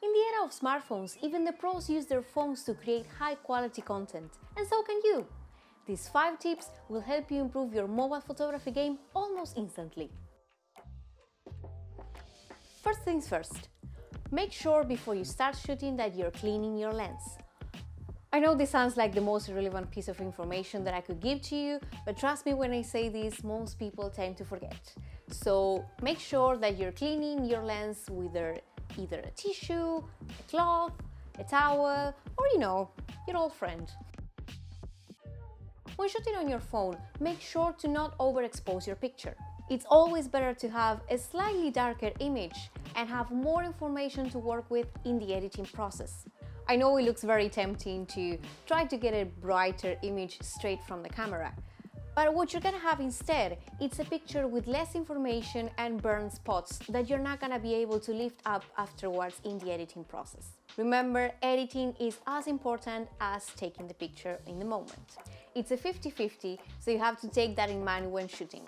In the era of smartphones, even the pros use their phones to create high-quality content, and so can you. These 5 tips will help you improve your mobile photography game almost instantly. First things first, make sure before you start shooting that you're cleaning your lens. I know this sounds like the most irrelevant piece of information that I could give to you, but trust me when I say this, most people tend to forget. So make sure that you're cleaning your lens with either a tissue, a cloth, a towel, or your old friend. When shooting on your phone, make sure to not overexpose your picture. It's always better to have a slightly darker image and have more information to work with in the editing process. I know it looks very tempting to try to get a brighter image straight from the camera, but what you're gonna have instead, it's a picture with less information and burn spots that you're not gonna be able to lift up afterwards in the editing process. Remember, editing is as important as taking the picture in the moment. It's a 50-50, so you have to take that in mind when shooting.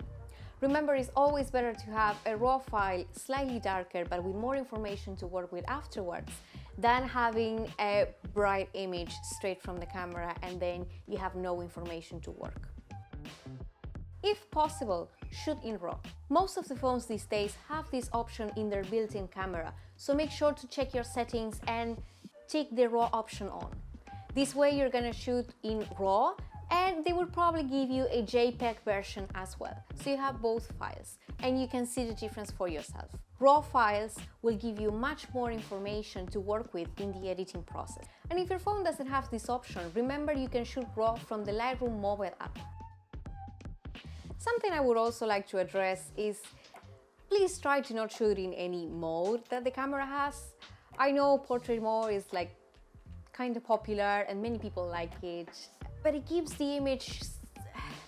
Remember, it's always better to have a raw file slightly darker but with more information to work with afterwards than having a bright image straight from the camera and then you have no information to work. If possible, shoot in RAW. Most of the phones these days have this option in their built-in camera, so make sure to check your settings and tick the RAW option on. This way you're gonna shoot in RAW and they will probably give you a JPEG version as well, so you have both files and you can see the difference for yourself. RAW files will give you much more information to work with in the editing process. And if your phone doesn't have this option, remember you can shoot RAW from the Lightroom mobile app. Something I would also like to address is please try to not shoot in any mode that the camera has. I know portrait mode is like kind of popular and many people like it, but it gives the image,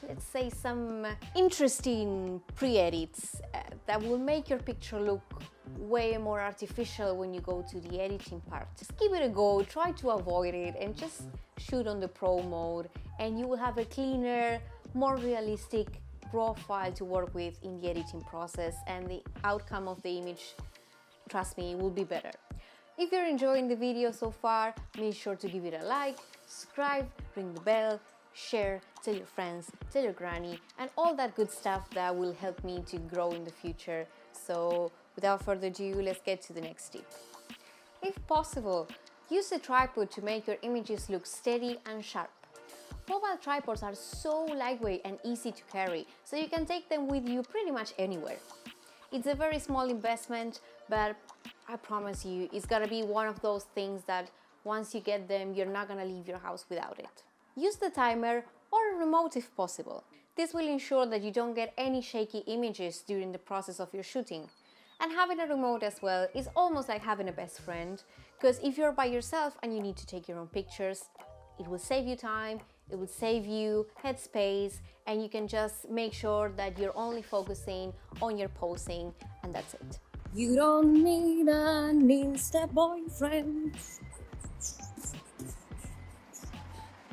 let's say, some interesting pre-edits that will make your picture look way more artificial when you go to the editing part. Just give it a go, try to avoid it and just shoot on the pro mode and you will have a cleaner, more realistic raw file to work with in the editing process and the outcome of the image, trust me, will be better. If you're enjoying the video so far, make sure to give it a like, subscribe, ring the bell, share, tell your friends, tell your granny, and all that good stuff that will help me to grow in the future. So without further ado, let's get to the next tip. If possible, use a tripod to make your images look steady and sharp. Mobile tripods are so lightweight and easy to carry, so you can take them with you pretty much anywhere. It's a very small investment, but I promise you, it's gonna be one of those things that once you get them, you're not gonna leave your house without it. Use the timer or a remote if possible. This will ensure that you don't get any shaky images during the process of your shooting. And having a remote as well is almost like having a best friend, because if you're by yourself and you need to take your own pictures, it will save you time, it will save you headspace, and you can just make sure that you're only focusing on your posing, and that's it. You don't need an Insta boyfriend.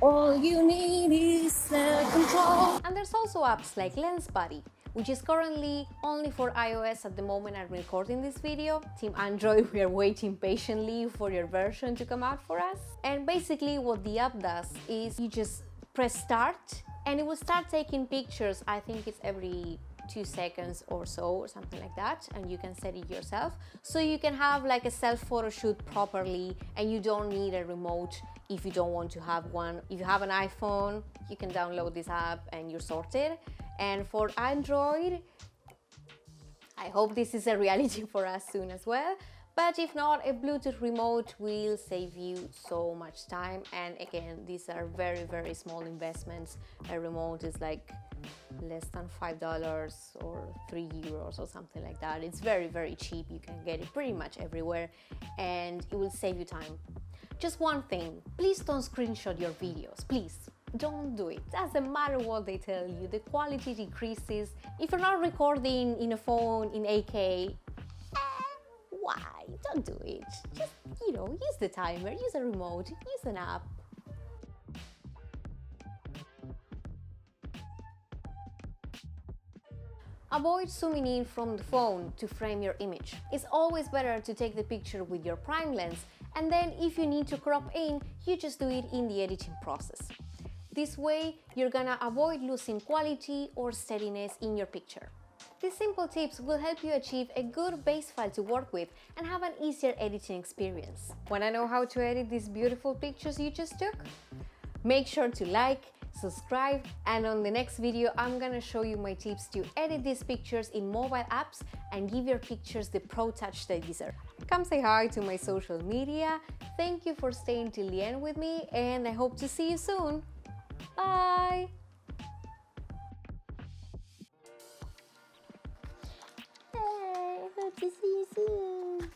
All you need is self-control. And there's also apps like LensBuddy, which is currently only for iOS at the moment I'm recording this video. Team Android, we are waiting patiently for your version to come out for us. And basically what the app does is you just press start and it will start taking pictures. I think it's every 2 seconds or so or something like that, and you can set it yourself. So you can have like a self photo shoot properly and you don't need a remote if you don't want to have one. If you have an iPhone, you can download this app and you're sorted. And for Android, I hope this is a reality for us soon as well. But if not, a Bluetooth remote will save you so much time. And again, these are very, very small investments. A remote is like less than $5 or €3 or something like that. It's very, very cheap. You can get it pretty much everywhere and it will save you time. Just one thing, please don't screenshot your videos, please. Don't do it. Doesn't matter what they tell you, the quality decreases. If you're not recording in a phone in 8K, why? Don't do it. Just, use the timer, use a remote, use an app. Avoid zooming in from the phone to frame your image. It's always better to take the picture with your prime lens, and then if you need to crop in, you just do it in the editing process. This way, you're gonna avoid losing quality or steadiness in your picture. These simple tips will help you achieve a good base file to work with and have an easier editing experience. Wanna know how to edit these beautiful pictures you just took? Make sure to like, subscribe, and on the next video I'm gonna show you my tips to edit these pictures in mobile apps and give your pictures the pro touch they deserve. Come say hi to my social media. Thank you for staying till the end with me, and I hope to see you soon. Bye! Hey, hope to see you soon.